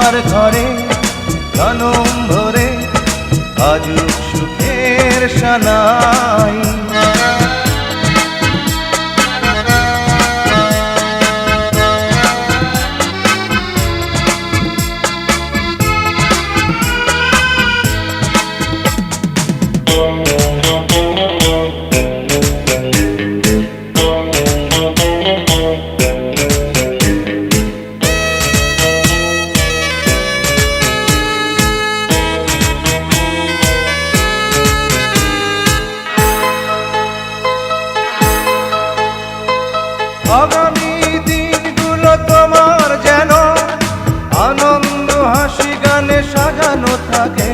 তোমার ঘরে জনম ভরে আজুক সুখের সানাই। আগামী দিনগুলো তোমার যেন আনন্দ হাসি গানে সাজানো থাকে।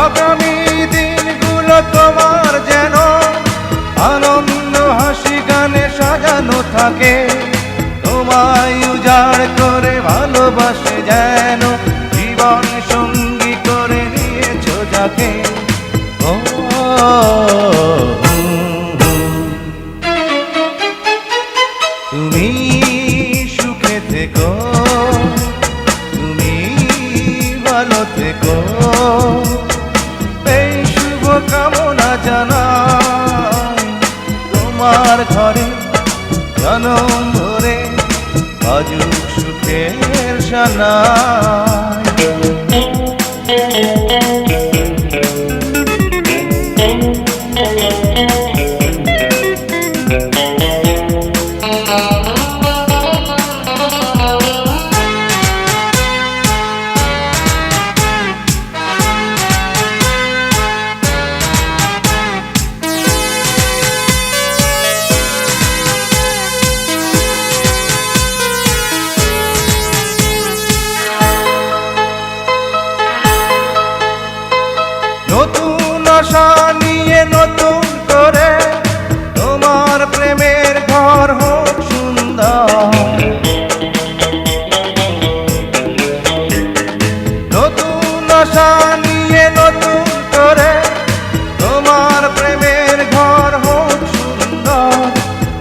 আগামী দিনগুলো তোমার যেন আনন্দ হাসি গানে সাজানো থাকে। তোমায় উজাড় করে ভালোবাসে যেন জীবন সঙ্গী করে নিয়েছো যাকে। তুমি সুখে থেকো, তুমি ভালো থেকো, এই শুভ কামনা জানাই। তোমার ঘরে জনম ভরে আজুক সুখের সানাই। নতুন আশা নিয়ে নতুন করে তোমার প্রেমের ঘর হোক সুন্দর। নতুন আশা নিয়ে নতুন করে তোমার প্রেমের ঘর হোক সুন্দর।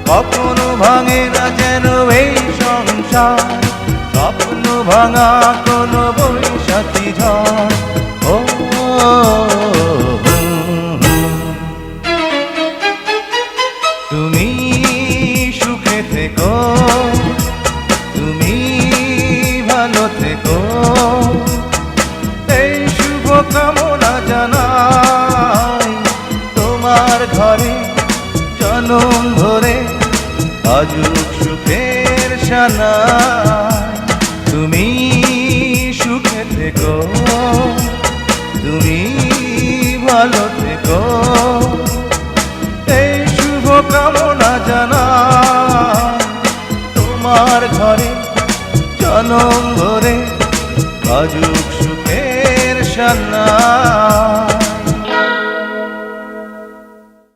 কখনো ভাঙে না যেন এই সংসার, স্বপ্ন ভাঙা কোনো বৈশাখী ঝড়। তুমি সুখে থেকো, তুমি ভালো থেকো, এই শুভ কামনা জানাই। তোমার ঘরে জনম ভরে আজুক সুখের সানাই। তুমি সুখে থেকো, তুমি ভালো থেকো, এই শুভ কামনা জানাই। তোমার ঘরে জনম ভরে আজুক সুখের সানাই।